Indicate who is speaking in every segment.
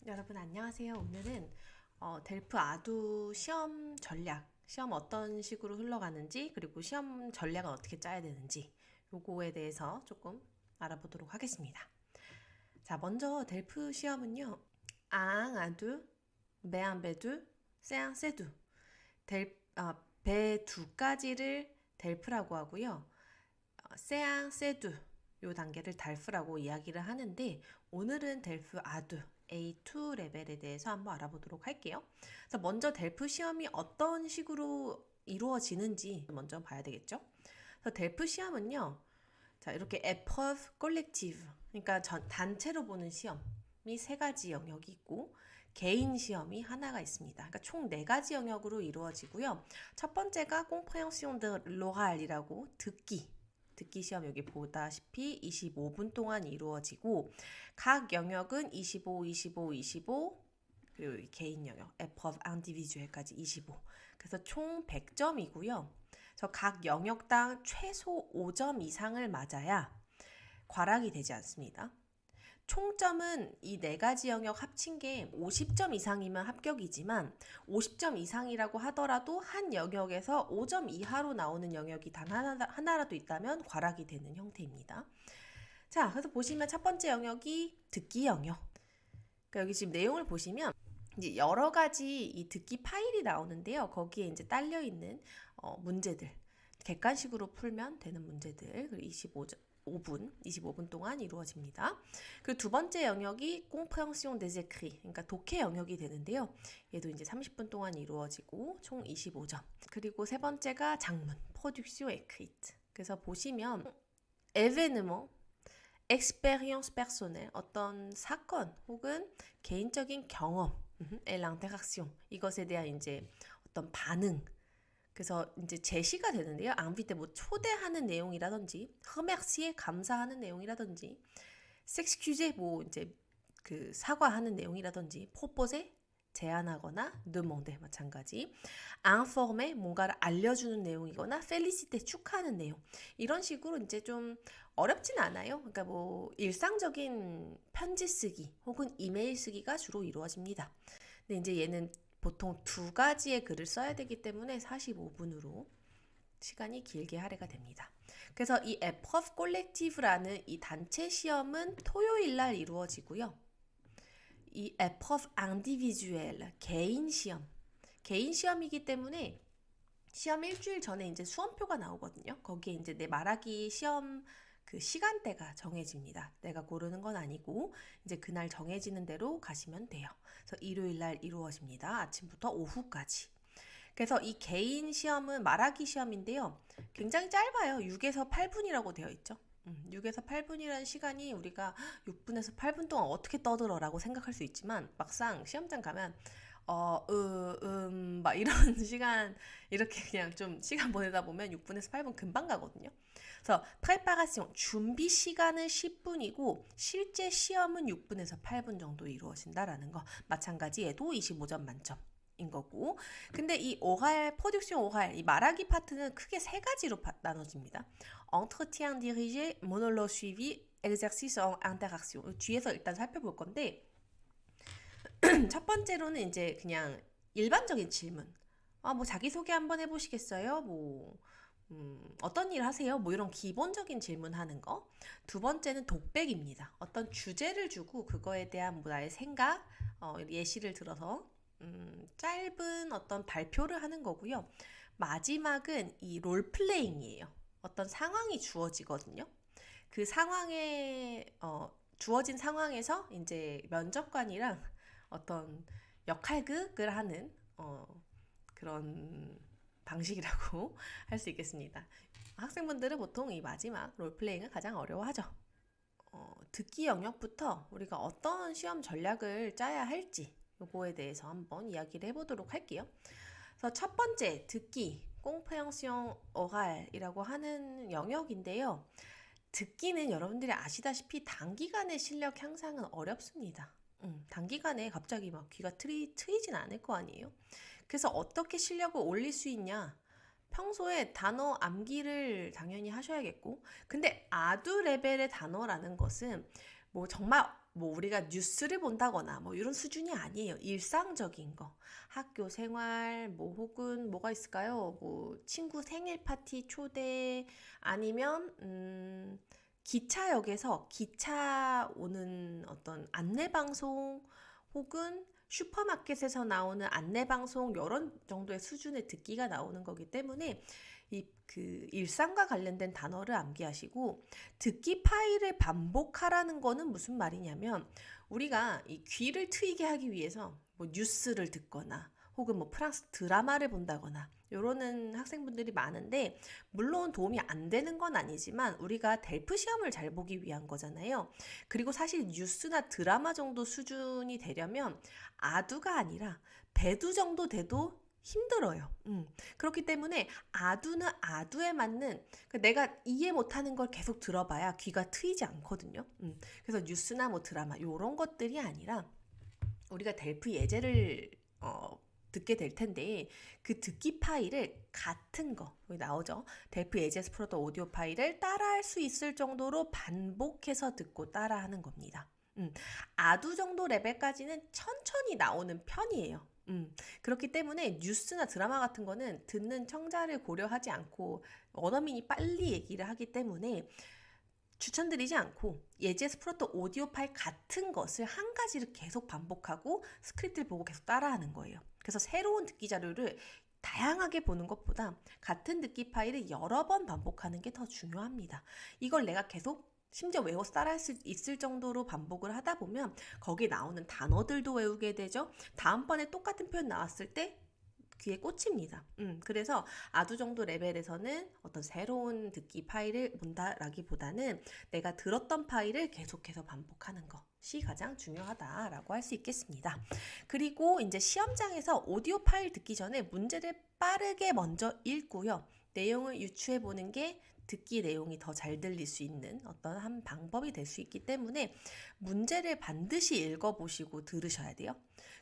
Speaker 1: 여러분 안녕하세요. 오늘은 델프 아두 시험 전략, 시험 어떤 식으로 흘러가는지, 그리고 시험 전략은 어떻게 짜야 되는지 요거에 대해서 조금 알아보도록 하겠습니다. 자, 먼저 델프 시험은요. 앙 아두, 베앙 베두, 세앙 세두. 배 두 가지를 델프라고 하고요. 세앙 세두 요 단계를 달프라고 이야기를 하는데, 오늘은 델프 아두 A2 레벨에 대해서 한번 알아보도록 할게요. 그래서 먼저 델프 시험이 어떤 식으로 이루어지는지 먼저 봐야 되겠죠. 그래서 델프 시험은요, 자, 이렇게 épreuve collective, 그러니까 단체로 보는 시험이 세 가지 영역이 있고 개인 시험이 하나가 있습니다. 그러니까 총 네 가지 영역으로 이루어지고요. 첫 번째가 compréhension de l'oral이라고 듣기 시험, 여기 보다시피 25분 동안 이루어지고, 각 영역은 25, 25, 25, 그리고 개인 영역, épreuve individuel까지 25. 그래서 총 100점이고요. 그래서 각 영역당 최소 5점 이상을 맞아야 과락이 되지 않습니다. 총점은 이 네 가지 영역 합친 게 50점 이상이면 합격이지만, 50점 이상이라고 하더라도 한 영역에서 5점 이하로 나오는 영역이 단 하나라도 있다면 과락이 되는 형태입니다. 자, 그래서 보시면 첫 번째 영역이 듣기 영역. 그러니까 여기 지금 내용을 보시면 이제 여러 가지 이 듣기 파일이 나오는데요. 거기에 이제 딸려 있는 문제들, 객관식으로 풀면 되는 문제들, 그리고 25분 동안 이루어집니다. 그리고 두 번째 영역이 compréhension des écrits, 그러니까 독해 영역이 되는데요. 얘도 이제 30분 동안 이루어지고 총 25점. 그리고 세 번째가 장문, production écrite. 그래서 보시면 événement, expérience personnelle, 어떤 사건 혹은 개인적인 경험, et l'interaction, 이것에 대한 이제 어떤 반응, 그래서 이제 제시가 되는데요. 앙비 뭐 초대하는 내용이라든지, remercier 감사하는 내용이라든지, s'excuser 뭐 이제 그 사과하는 내용이라든지, proposer 제안하거나, demander 마찬가지, informer 뭔가를 알려주는 내용이거나, féliciter 축하하는 내용, 이런 식으로 이제 좀 어렵진 않아요. 그러니까 뭐 일상적인 편지 쓰기 혹은 이메일 쓰기가 주로 이루어집니다. 근데 이제 얘는 보통 두 가지의 글을 써야 되기 때문에 45분으로 시간이 길게 할애가 됩니다. 그래서 이 에프업 콜렉티브라는 이 단체 시험은 토요일 날 이루어지고요. 이 에프업 앙디비주엘 개인 시험이기 때문에 시험 일주일 전에 이제 수험표가 나오거든요. 거기에 이제 내 말하기 시험 그 시간대가 정해집니다. 내가 고르는 건 아니고 이제 그날 정해지는 대로 가시면 돼요. 그래서 일요일 날 이루어집니다. 아침부터 오후까지. 그래서 이 개인 시험은 말하기 시험인데요. 굉장히 짧아요. 6에서 8분이라고 되어 있죠. 6에서 8분이라는 시간이 우리가 6분에서 8분 동안 어떻게 떠들어라고 생각할 수 있지만, 막상 시험장 가면 막 이런 시간, 이렇게 그냥 좀 시간 보내다 보면 6분에서 8분 금방 가거든요. 그래서 프레파라시옹, 준비 시간은 10분이고 실제 시험은 6분에서 8분 정도 이루어진다라는 거. 마찬가지 얘도 25점 만점. 인 거고. 근데 이 오랄, 프로덕션 오랄, 이 말하기 파트는 크게 세 가지로 나눠집니다. entretien dirigé, monologue suivi, exercice en interaction. 뒤에서 일단 살펴볼 건데, 첫 번째로는 이제 그냥 일반적인 질문. 뭐 자기소개 한번 해보시겠어요? 뭐, 어떤 일 하세요? 뭐 이런 기본적인 질문 하는 거. 두 번째는 독백입니다. 어떤 주제를 주고 그거에 대한 뭐 나의 생각, 예시를 들어서 짧은 어떤 발표를 하는 거고요. 마지막은 이 롤플레잉이에요. 어떤 상황이 주어지거든요. 그 상황에 주어진 상황에서 이제 면접관이랑 어떤 역할극을 하는 그런 방식이라고 할 수 있겠습니다. 학생분들은 보통 이 마지막 롤플레잉을 가장 어려워하죠. 듣기 영역부터 우리가 어떤 시험 전략을 짜야 할지 요거에 대해서 한번 이야기를 해보도록 할게요. 그래서 첫 번째, 듣기, 꽁페영시용 어갈이라고 하는 영역인데요. 듣기는 여러분들이 아시다시피 단기간에 실력 향상은 어렵습니다. 단기간에 갑자기 막 귀가 트이진 않을 거 아니에요. 그래서 어떻게 실력을 올릴 수 있냐? 평소에 단어 암기를 당연히 하셔야겠고, 근데 아두 레벨의 단어라는 것은 뭐 정말 뭐 우리가 뉴스를 본다거나 뭐 이런 수준이 아니에요. 일상적인 거. 학교 생활, 뭐 혹은 뭐가 있을까요? 뭐 친구 생일 파티 초대 아니면 기차역에서 기차 오는 어떤 안내 방송 혹은 슈퍼마켓에서 나오는 안내 방송 이런 정도의 수준의 듣기가 나오는 거기 때문에 이 그 일상과 관련된 단어를 암기하시고 듣기 파일을 반복하라는 거는 무슨 말이냐면 우리가 이 귀를 트이게 하기 위해서 뭐 뉴스를 듣거나 혹은 뭐 프랑스 드라마를 본다거나 이러는 학생분들이 많은데 물론 도움이 안 되는 건 아니지만 우리가 델프 시험을 잘 보기 위한 거잖아요. 그리고 사실 뉴스나 드라마 정도 수준이 되려면 아두가 아니라 배두 정도 돼도 힘들어요. 그렇기 때문에 아두는 아두에 맞는 내가 이해 못하는 걸 계속 들어봐야 귀가 트이지 않거든요. 그래서 뉴스나 뭐 드라마 이런 것들이 아니라 우리가 델프 예제를 듣게 될 텐데 그 듣기 파일을 같은 거 여기 나오죠. 델프 예제 스프로더 오디오 파일을 따라할 수 있을 정도로 반복해서 듣고 따라하는 겁니다. 아두 정도 레벨까지는 천천히 나오는 편이에요. 그렇기 때문에 뉴스나 드라마 같은 거는 듣는 청자를 고려하지 않고 원어민이 빨리 얘기를 하기 때문에 추천드리지 않고 예제 스프로터 오디오 파일 같은 것을 한 가지를 계속 반복하고 스크립트를 보고 계속 따라하는 거예요. 그래서 새로운 듣기 자료를 다양하게 보는 것보다 같은 듣기 파일을 여러 번 반복하는 게 더 중요합니다. 이걸 내가 계속 심지어 외워서 따라할 수 있을 정도로 반복을 하다 보면 거기에 나오는 단어들도 외우게 되죠. 다음번에 똑같은 표현 나왔을 때 귀에 꽂힙니다. 그래서 아두 정도 레벨에서는 어떤 새로운 듣기 파일을 본다라기보다는 내가 들었던 파일을 계속해서 반복하는 것이 가장 중요하다라고 할 수 있겠습니다. 그리고 이제 시험장에서 오디오 파일 듣기 전에 문제를 빠르게 먼저 읽고요. 내용을 유추해 보는 게 듣기 내용이 더 잘 들릴 수 있는 어떤 한 방법이 될 수 있기 때문에 문제를 반드시 읽어보시고 들으셔야 돼요.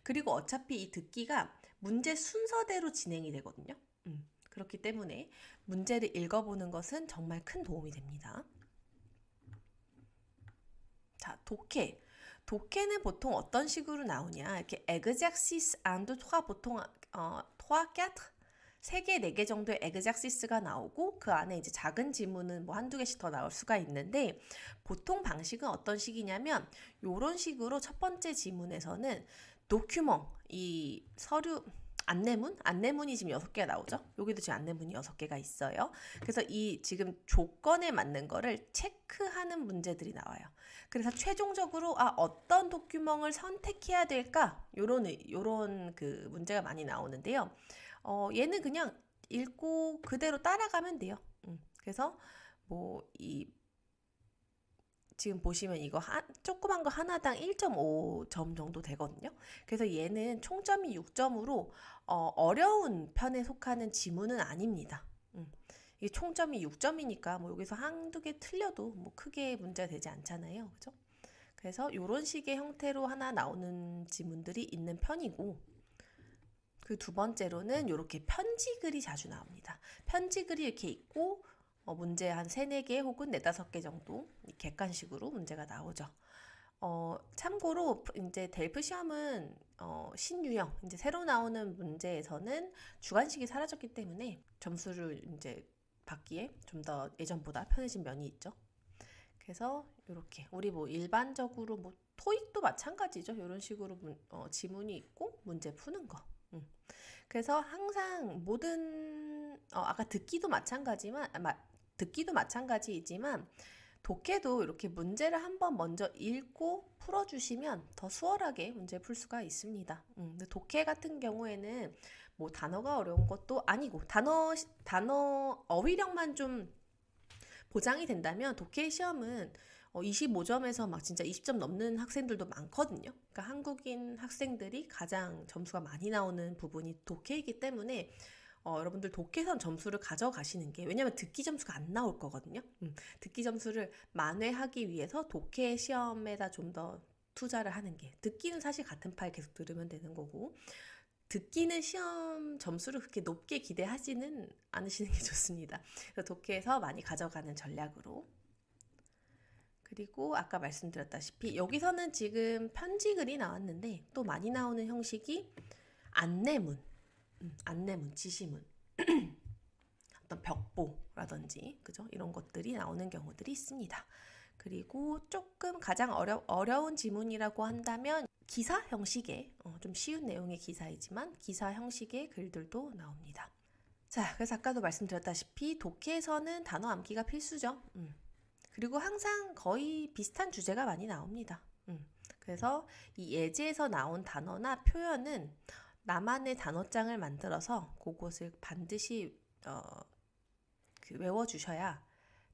Speaker 1: 그리고 어차피 이 듣기가 문제 순서대로 진행이 되거든요. 그렇기 때문에 문제를 읽어보는 것은 정말 큰 도움이 됩니다. 자, 독해. 독해는 보통 어떤 식으로 나오냐? 이렇게 exercice and trois 보통 trois, quatre 3개, 4개 정도의 엑작시스가 나오고 그 안에 이제 작은 지문은 뭐 한두 개씩 더 나올 수가 있는데 보통 방식은 어떤 식이냐면 요런 식으로 첫 번째 지문에서는 도큐먼, 이 서류 안내문이 지금 6개가 나오죠. 여기도 지금 안내문이 6개가 있어요. 그래서 이 지금 조건에 맞는 거를 체크하는 문제들이 나와요. 그래서 최종적으로 어떤 도큐먼을 선택해야 될까? 요런 그 문제가 많이 나오는데요. 얘는 그냥 읽고 그대로 따라가면 돼요. 그래서 뭐 지금 보시면 이거 조그만 거 하나당 1.5점 정도 되거든요. 그래서 얘는 총점이 6점으로 어려운 편에 속하는 지문은 아닙니다. 이게 총점이 6점이니까 뭐 여기서 한두 개 틀려도 뭐 크게 문제가 되지 않잖아요. 그죠? 그래서 이런 식의 형태로 하나 나오는 지문들이 있는 편이고 그 두 번째로는 이렇게 편지글이 자주 나옵니다. 편지글이 이렇게 있고 문제 한 3, 4개 혹은 4, 5개 정도 객관식으로 문제가 나오죠. 참고로 이제 델프 시험은 신유형 이제 새로 나오는 문제에서는 주관식이 사라졌기 때문에 점수를 이제 받기에 좀 더 예전보다 편해진 면이 있죠. 그래서 이렇게 우리 뭐 일반적으로 뭐 토익도 마찬가지죠. 이런 식으로 지문이 있고 문제 푸는 거. 그래서 항상 모든 아까 듣기도 마찬가지이지만 독해도 이렇게 문제를 한번 먼저 읽고 풀어주시면 더 수월하게 문제 풀 수가 있습니다. 근데 독해 같은 경우에는 뭐 단어가 어려운 것도 아니고 단어 어휘력만 좀 보장이 된다면 독해 시험은 25점에서 막 진짜 20점 넘는 학생들도 많거든요. 그러니까 한국인 학생들이 가장 점수가 많이 나오는 부분이 독해이기 때문에 여러분들 독해선 점수를 가져가시는 게 왜냐면 듣기 점수가 안 나올 거거든요. 듣기 점수를 만회하기 위해서 독해 시험에다 좀 더 투자를 하는 게 듣기는 사실 같은 파일 계속 들으면 되는 거고 듣기는 시험 점수를 그렇게 높게 기대하지는 않으시는 게 좋습니다. 그래서 독해에서 많이 가져가는 전략으로 그리고 아까 말씀드렸다시피 여기서는 지금 편지글이 나왔는데 또 많이 나오는 형식이 안내문, 안내문, 지시문, 어떤 벽보라든지 그죠? 이런 것들이 나오는 경우들이 있습니다. 그리고 조금 가장 어려운 지문이라고 한다면 기사 형식의 좀 쉬운 내용의 기사이지만 기사 형식의 글들도 나옵니다. 자, 그래서 아까도 말씀드렸다시피 독해에서는 단어 암기가 필수죠. 그리고 항상 거의 비슷한 주제가 많이 나옵니다. 그래서 이 예제에서 나온 단어나 표현은 나만의 단어장을 만들어서 그것을 반드시 외워주셔야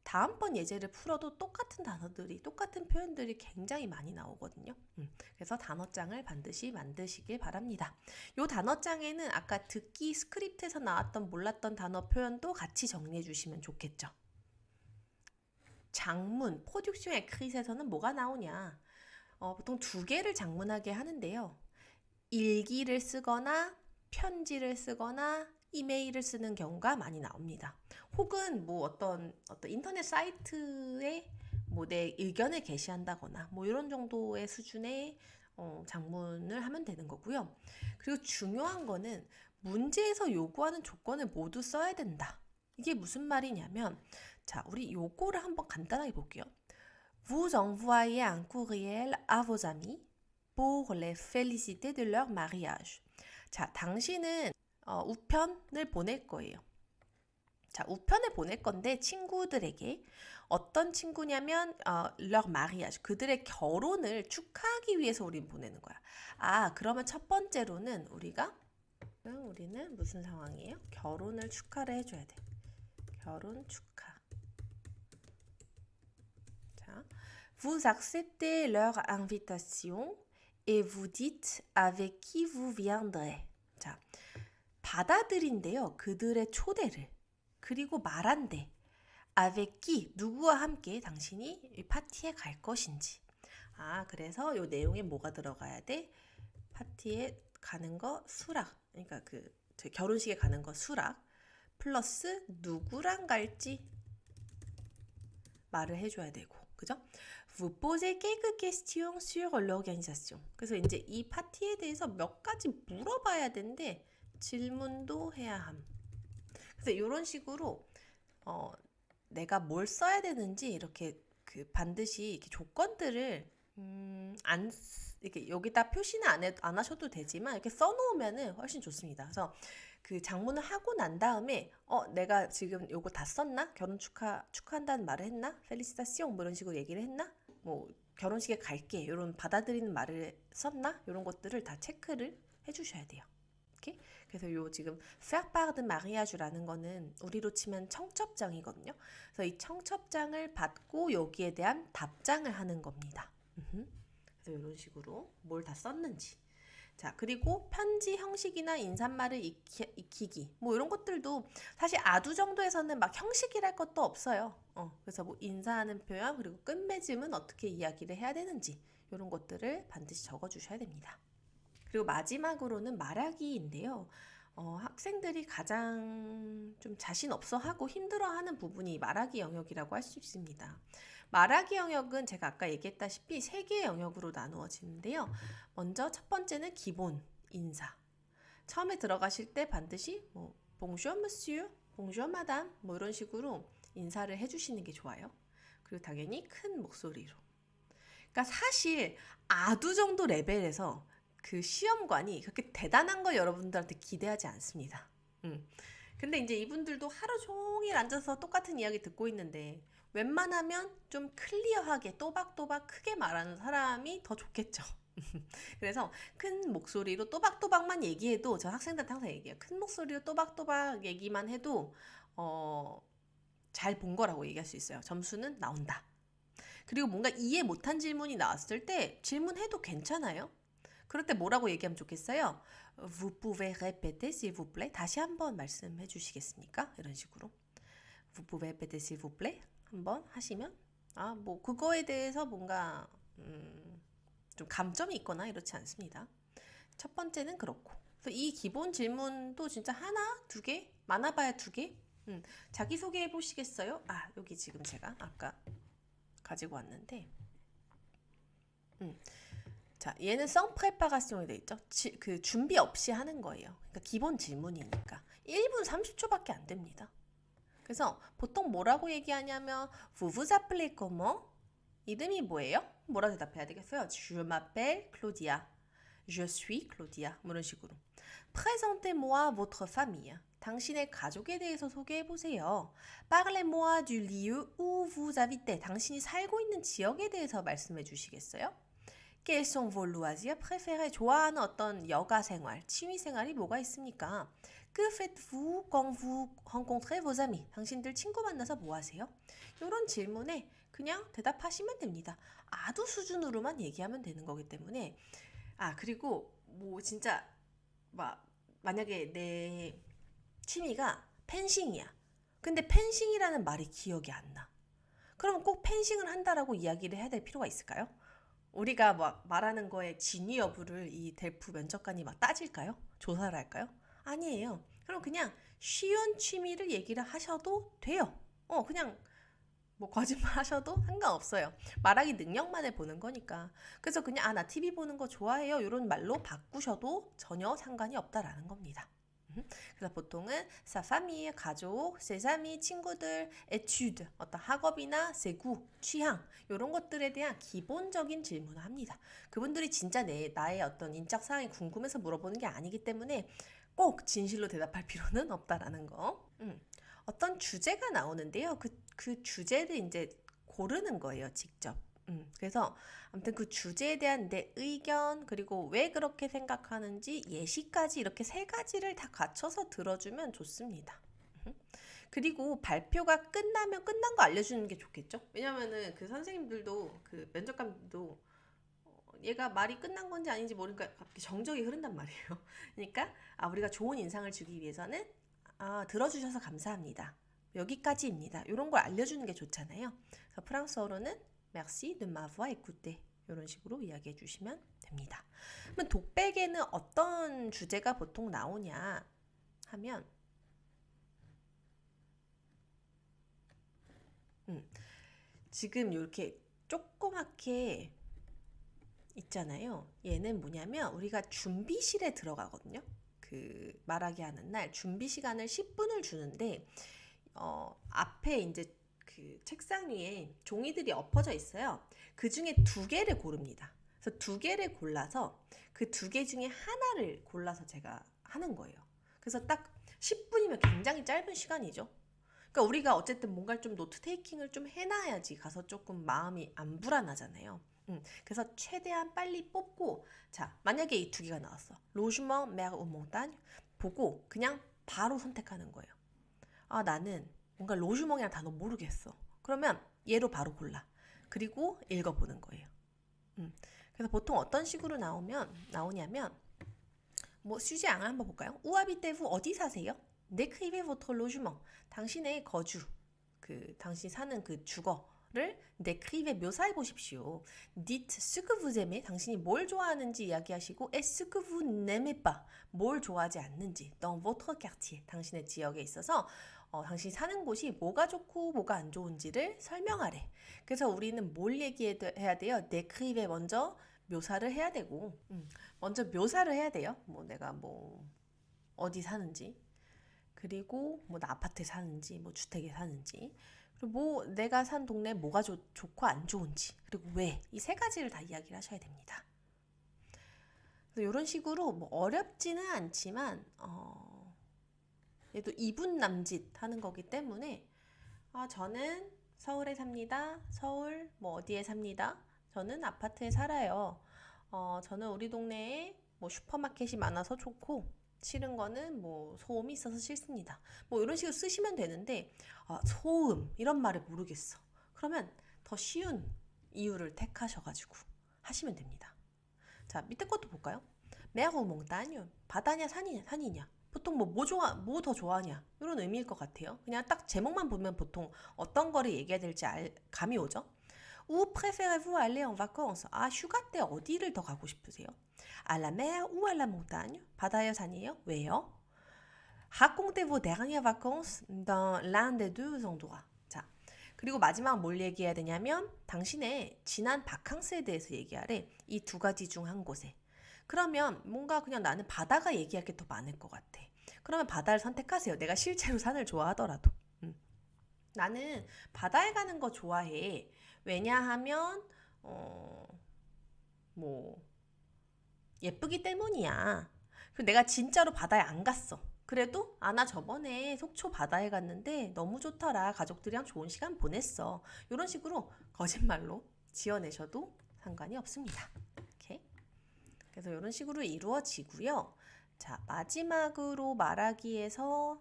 Speaker 1: 다음번 예제를 풀어도 똑같은 단어들이, 똑같은 표현들이 굉장히 많이 나오거든요. 그래서 단어장을 반드시 만드시길 바랍니다. 이 단어장에는 아까 듣기 스크립트에서 나왔던 몰랐던 단어 표현도 같이 정리해 주시면 좋겠죠. 장문, 포듀ction 에크릿에서는 뭐가 나오냐? 보통 두 개를 장문하게 하는데요. 일기를 쓰거나 편지를 쓰거나 이메일을 쓰는 경우가 많이 나옵니다. 혹은 뭐 어떤 인터넷 사이트에 뭐 내 의견을 게시한다거나 뭐 이런 정도의 수준의 장문을 하면 되는 거고요. 그리고 중요한 거는 문제에서 요구하는 조건을 모두 써야 된다. 이게 무슨 말이냐면 자, 우리 요거를 한번 간단하게 볼게요. Vous envoyez un courriel à vos amis pour les féliciter de leur mariage. 자, 당신은 우편을 보낼 거예요. 자, 우편을 보낼 건데 친구들에게 어떤 친구냐면 leur mariage, 그들의 결혼을 축하하기 위해서 우리는 보내는 거야. 아, 그러면 첫 번째로는 우리는 무슨 상황이에요? 결혼을 축하를 해줘야 돼. 결혼 축하. 자, vous acceptez leur invitation et vous dites avec qui vous viendrez. 자, 받아들인대요. 그들의 초대를. 그리고 말한대. avec qui, 누구와 함께 당신이 이 파티에 갈 것인지. 아, 그래서 요 내용에 뭐가 들어가야 돼? 파티에 가는 거 수락. 그러니까 저 결혼식에 가는 거 수락. 플러스 누구랑 갈지 말을 해줘야 되고. 그죠? Vous posez quelques questions sur l'organisation. 그래서 이제 이 파티에 대해서 몇 가지 물어봐야 되는데 질문도 해야 함. 그래서 이런 식으로 내가 뭘 써야 되는지 이렇게 반드시 이렇게 조건들을 이렇게 여기다 표시는 안 하셔도 되지만 이렇게 써놓으면은 훨씬 좋습니다. 그래서 그 장문을 하고 난 다음에 내가 지금 요거 다 썼나? 결혼 축하한다는 말을 했나? 펠리시타시옹 뭐 이런 식으로 얘기를 했나? 뭐 결혼식에 갈게 이런 받아들이는 말을 썼나? 이런 것들을 다 체크를 해주셔야 돼요. 오케이? 그래서 요 지금 faire part de mariage라는 거는 우리로 치면 청첩장이거든요. 그래서 이 청첩장을 받고 여기에 대한 답장을 하는 겁니다. 그래서 이런 식으로 뭘 다 썼는지. 자, 그리고 편지 형식이나 인사말을 익히기 뭐 이런 것들도 사실 아두 정도에서는 막 형식이랄 것도 없어요. 그래서 뭐 인사하는 표현 그리고 끝맺음은 어떻게 이야기를 해야 되는지 이런 것들을 반드시 적어주셔야 됩니다. 그리고 마지막으로는 말하기인데요. 학생들이 가장 좀 자신 없어 하고 힘들어하는 부분이 말하기 영역이라고 할 수 있습니다. 말하기 영역은 제가 아까 얘기했다시피 3개의 영역으로 나누어지는데요. 먼저 첫 번째는 기본 인사. 처음에 들어가실 때 반드시 뭐 Bonjour monsieur, Bonjour madame 뭐 이런 식으로 인사를 해주시는 게 좋아요. 그리고 당연히 큰 목소리로. 그러니까 사실 아두 정도 레벨에서 그 시험관이 그렇게 대단한 걸 여러분들한테 기대하지 않습니다. 근데 이제 이분들도 하루 종일 앉아서 똑같은 이야기 듣고 있는데 웬만하면 좀 클리어하게 또박또박 크게 말하는 사람이 더 좋겠죠. 그래서 큰 목소리로 또박또박만 얘기해도 저 학생들한테 항상 얘기해요. 큰 목소리로 또박또박 얘기만 해도 잘 본 거라고 얘기할 수 있어요. 점수는 나온다. 그리고 뭔가 이해 못한 질문이 나왔을 때 질문해도 괜찮아요. 그럴 때 뭐라고 얘기하면 좋겠어요? Vous pouvez répéter s'il vous plaît? 다시 한번 말씀해 주시겠습니까? 이런 식으로. Vous pouvez répéter s'il vous plaît? 한번 하시면 뭐 그거에 대해서 뭔가 좀 감점이 있거나 이렇지 않습니다. 첫 번째는 그렇고. 그래서 이 기본 질문도 진짜 하나, 2개, 많아봐야 2개. 자기소개해 보시겠어요? 여기 지금 제가 아까 가지고 왔는데 자, 얘는 sans préparation이 돼 있죠. 그 준비 없이 하는 거예요. 그러니까 기본 질문이니까 1분 30초밖에 안 됩니다. 그래서 보통 뭐라고 얘기하냐면 vous vous appelez comment? 이름이 뭐예요? 뭐라 대답해야 되겠어요? Je m'appelle Claudia. Je suis Claudia. 뭐 이런 식으로. Présentez-moi votre famille. 당신의 가족에 대해서 소개해보세요. Parlez-moi du lieu où vous habitez. 당신이 살고 있는 지역에 대해서 말씀해 주시겠어요? Quels sont vos loisirs préférés? 좋아하는 어떤 여가 생활, 취미 생활이 뭐가 있습니까? Que faites-vous quand vous rencontrez vos amis? 당신들 친구 만나서 뭐 하세요? 이런 질문에 그냥 대답하시면 됩니다. 아두 수준으로만 얘기하면 되는 거기 때문에 그리고 뭐 진짜 만약에 내 취미가 펜싱이야. 근데 펜싱이라는 말이 기억이 안 나. 그럼 꼭 펜싱을 한다라고 이야기를 해야 될 필요가 있을까요? 우리가 말하는 거에 진위 여부를 이 델프 면접관이 따질까요? 조사를 할까요? 아니에요. 그럼 그냥 쉬운 취미를 얘기를 하셔도 돼요. 그냥 거짓말 하셔도 상관없어요. 말하기 능력만을 보는 거니까. 그래서 그냥 나 TV 보는 거 좋아해요. 이런 말로 바꾸셔도 전혀 상관이 없다라는 겁니다. 그래서 보통은 sa famille, 가족, ses amis, 친구들, étude, 어떤 학업이나 ses goûts, 취향 이런 것들에 대한 기본적인 질문을 합니다. 그분들이 진짜 나의 어떤 인적 사항이 궁금해서 물어보는 게 아니기 때문에 꼭 진실로 대답할 필요는 없다라는 거. 어떤 주제가 나오는데요. 그 주제를 이제 고르는 거예요, 직접. 그래서 아무튼 그 주제에 대한 내 의견 그리고 왜 그렇게 생각하는지 예시까지 이렇게 3가지를 다 갖춰서 들어주면 좋습니다. 그리고 발표가 끝나면 끝난 거 알려주는 게 좋겠죠? 왜냐면은 그 선생님들도 그 면접관도 얘가 말이 끝난 건지 아닌지 모르니까 갑자기 정적이 흐른단 말이에요. 그러니까 우리가 좋은 인상을 주기 위해서는 들어주셔서 감사합니다. 여기까지입니다. 이런 걸 알려주는 게 좋잖아요. 그래서 프랑스어로는 Merci de m'avoir écouté. 이런 식으로 이야기해 주시면 됩니다. 그러면 독백에는 어떤 주제가 보통 나오냐 하면 지금 이렇게 조그맣게 있잖아요. 얘는 뭐냐면 우리가 준비실에 들어가거든요. 그 말하기 하는 날 준비 시간을 10분을 주는데 앞에 이제 그 책상 위에 종이들이 엎어져 있어요. 그 중에 2개를 고릅니다. 그래서 2개를 골라서 그 2개 중에 하나를 골라서 제가 하는 거예요. 그래서 딱 10분이면 굉장히 짧은 시간이죠. 그러니까 우리가 어쨌든 뭔가를 좀 노트 테이킹을 좀 해놔야지 가서 조금 마음이 안 불안하잖아요. 그래서 최대한 빨리 뽑고 자 만약에 이 2개가 나왔어. 로주먼 메르 오몽탄 보고 그냥 바로 선택하는 거예요. 나는 뭔가 로주몽이라는 단어 모르겠어. 그러면 얘로 바로 골라. 그리고 읽어보는 거예요. 그래서 보통 어떤 식으로 나오냐면 수지앙을 한번 볼까요? 우아비테부 어디 사세요? 네크이베 보토 로주몽 당신의 거주 당신 사는 그 주거를 네크이베 묘사해 보십시오. 디트 스크부제메 당신이 뭘 좋아하는지 이야기하시고 에 스크부 네메빠 뭘 좋아하지 않는지 dans votre quartier 당신의 지역에 있어서 당신이 사는 곳이 뭐가 좋고 뭐가 안 좋은지를 설명하래. 그래서 우리는 뭘 얘기해야 돼요? 네크이베 먼저 묘사를 해야 되고 먼저 묘사를 해야 돼요. 내가 어디 사는지 그리고 나 아파트에 사는지 주택에 사는지 그리고 내가 산 동네에 뭐가 좋고 안 좋은지 그리고 왜 이 3가지를 다 이야기를 하셔야 됩니다. 그래서 이런 식으로 어렵지는 않지만 얘도 2분 남짓 하는 거기 때문에 저는 서울에 삽니다. 서울 어디에 삽니다. 저는 아파트에 살아요. 저는 우리 동네에 슈퍼마켓이 많아서 좋고 싫은 거는 소음이 있어서 싫습니다. 이런 식으로 쓰시면 되는데 소음 이런 말을 모르겠어. 그러면 더 쉬운 이유를 택하셔가지고 하시면 됩니다. 자 밑에 것도 볼까요? 메르 몽타뉴 바다냐 산이냐 보통 뭐 더 좋아하냐 이런 의미일 것 같아요. 그냥 딱 제목만 보면 보통 어떤 거를 얘기해야 될지 감이 오죠. Où préférez-vous aller en vacances? 휴가 때 어디를 더 가고 싶으세요? À la mer ou à la montagne? 바다예요, 산이에요? 왜요? Racontez vos dernières vacances dans l'un des deux endroits. 자, 그리고 마지막 뭘 얘기해야 되냐면 당신의 지난 바캉스에 대해서 얘기하래. 이 두 가지 중 한 곳에. 그러면 뭔가 그냥 나는 바다가 얘기할 게 더 많을 것 같아. 그러면 바다를 선택하세요. 내가 실제로 산을 좋아하더라도. 나는 바다에 가는 거 좋아해. 왜냐하면 뭐 예쁘기 때문이야. 그리고 내가 진짜로 바다에 안 갔어. 그래도 나 저번에 속초 바다에 갔는데 너무 좋더라. 가족들이랑 좋은 시간 보냈어. 이런 식으로 거짓말로 지어내셔도 상관이 없습니다. 이렇게. 그래서 이런 식으로 이루어지고요. 자, 마지막으로 말하기에서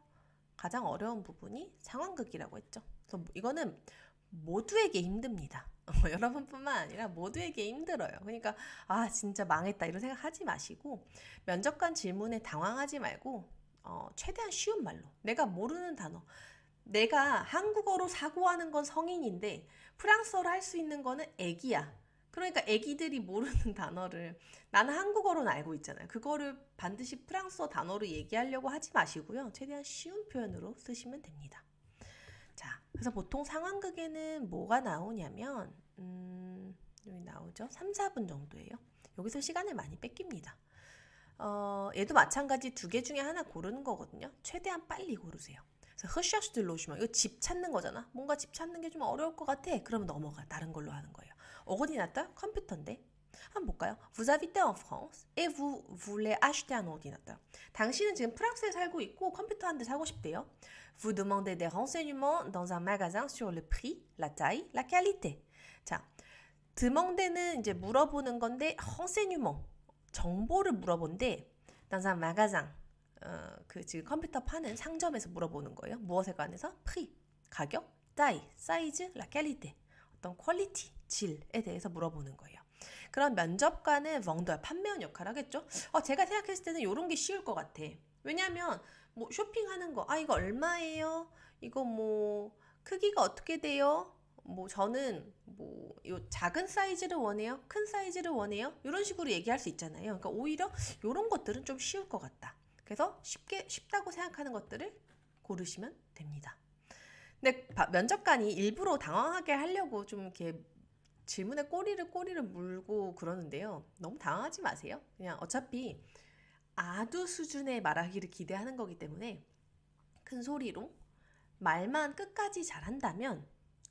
Speaker 1: 가장 어려운 부분이 상황극이라고 했죠. 그래서 이거는 모두에게 힘듭니다. 여러분뿐만 아니라 모두에게 힘들어요. 그러니까 진짜 망했다 이런 생각 하지 마시고 면접관 질문에 당황하지 말고 최대한 쉬운 말로 내가 모르는 단어 내가 한국어로 사고하는 건 성인인데 프랑스어로 할 수 있는 거는 애기야. 그러니까 애기들이 모르는 단어를 나는 한국어로는 알고 있잖아요. 그거를 반드시 프랑스어 단어로 얘기하려고 하지 마시고요. 최대한 쉬운 표현으로 쓰시면 됩니다. 자, 그래서 보통 상황극에는 뭐가 나오냐면 여기 나오죠. 3, 4분 정도예요. 여기서 시간을 많이 뺏깁니다. 얘도 마찬가지 두 개 중에 하나 고르는 거거든요. 최대한 빨리 고르세요. 그래서 recherche de logement 이거 집 찾는 거잖아. 뭔가 집 찾는 게 좀 어려울 것 같아. 그러면 넘어가. 다른 걸로 하는 거예요. ordinateur 컴퓨터인데 한번 볼까요? Vous habitez en France et vous voulez acheter un ordinateur. 당신은 지금 프랑스에 살고 있고 컴퓨터 한 대 사고 싶대요. Vous demandez des renseignements dans un magasin sur le prix, la taille, la qualité. 자, demander 이제 물어보는 건데 renseignement 정보를 물어본데 dans un magasin 그 지금 컴퓨터 파는 상점에서 물어보는 거예요. 무엇에 관해서? prix 가격, taille 사이즈, la qualité 어떤 퀄리티 질에 대해서 물어보는 거예요. 그럼 면접관은 vendeur 판매원 역할을 하겠죠. 제가 생각했을 때는 이런 게 쉬울 것 같아. 왜냐하면 뭐 쇼핑하는 거 이거 얼마예요? 이거 뭐 크기가 어떻게 돼요? 뭐 저는 뭐 요 작은 사이즈를 원해요? 큰 사이즈를 원해요? 이런 식으로 얘기할 수 있잖아요. 그러니까 오히려 이런 것들은 좀 쉬울 것 같다. 그래서 쉽다고 생각하는 것들을 고르시면 됩니다. 근데 면접관이 일부러 당황하게 하려고 좀 이렇게 질문에 꼬리를 물고 그러는데요. 너무 당황하지 마세요. 그냥 어차피 아두 수준의 말하기를 기대하는 거기 때문에 큰 소리로 말만 끝까지 잘한다면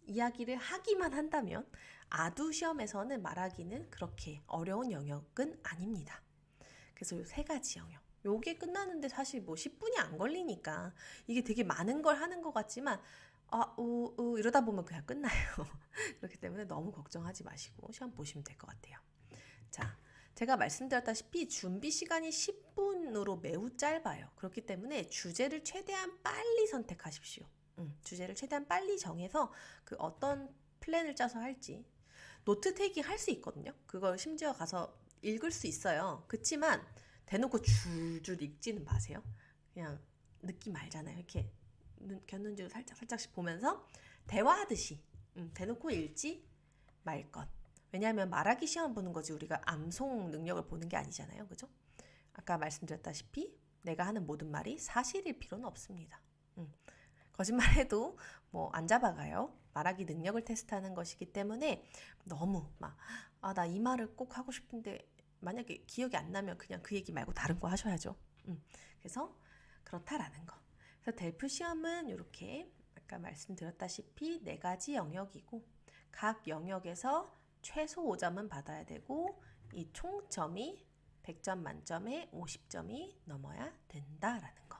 Speaker 1: 이야기를 하기만 한다면 아두 시험에서는 말하기는 그렇게 어려운 영역은 아닙니다. 그래서 이 세 가지 영역. 요게 끝나는데 사실 뭐 10분이 안 걸리니까 이게 되게 많은 걸 하는 것 같지만 이러다 보면 그냥 끝나요. 그렇기 때문에 너무 걱정하지 마시고 시험 보시면 될 것 같아요. 자, 제가 말씀드렸다시피 준비 시간이 10분으로 매우 짧아요. 그렇기 때문에 주제를 최대한 빨리 선택하십시오. 주제를 최대한 빨리 정해서 그 어떤 플랜을 짜서 할지 노트 테이킹 할 수 있거든요. 그걸 심지어 가서 읽을 수 있어요. 그치만 대놓고 줄줄 읽지는 마세요. 그냥 느낌 알잖아요. 이렇게 곁눈질로 살짝씩 보면서 대화하듯이 대놓고 읽지 말 것. 왜냐하면 말하기 시험 보는 거지 우리가 암송 능력을 보는 게 아니잖아요. 그죠? 아까 말씀드렸다시피 내가 하는 모든 말이 사실일 필요는 없습니다. 거짓말해도 뭐 안 잡아가요. 말하기 능력을 테스트하는 것이기 때문에 너무 막 나 이 말을 꼭 하고 싶은데 만약에 기억이 안 나면 그냥 그 얘기 말고 다른 거 하셔야죠. 그래서 그렇다라는 거. 그래서 델프 시험은 이렇게 아까 말씀드렸다시피 4가지 영역이고 각 영역에서 최소 5점은 받아야 되고 이 총점이 100점 만점에 50점이 넘어야 된다라는 거.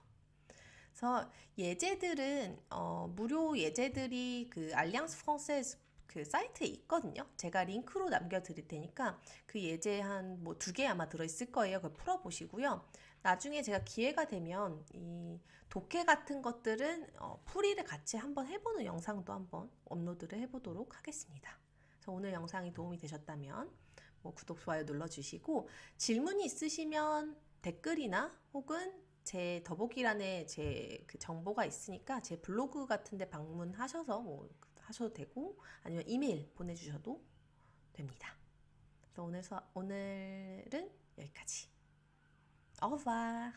Speaker 1: 그래서 예제들은 무료 예제들이 그 알리앙스 프랑세즈 그 사이트에 있거든요. 제가 링크로 남겨드릴 테니까 그 예제 한 뭐 2개 아마 들어있을 거예요. 그걸 풀어보시고요. 나중에 제가 기회가 되면 이 독해 같은 것들은 풀이를 같이 한번 해보는 영상도 한번 업로드를 해보도록 하겠습니다. 그래서 오늘 영상이 도움이 되셨다면 뭐 구독, 좋아요 눌러주시고 질문이 있으시면 댓글이나 혹은 제 더보기란에 제 그 정보가 있으니까 제 블로그 같은 데 방문하셔서 뭐 하셔도 되고 아니면 이메일 보내주셔도 됩니다. 그래서 오늘은 여기까지. Au revoir.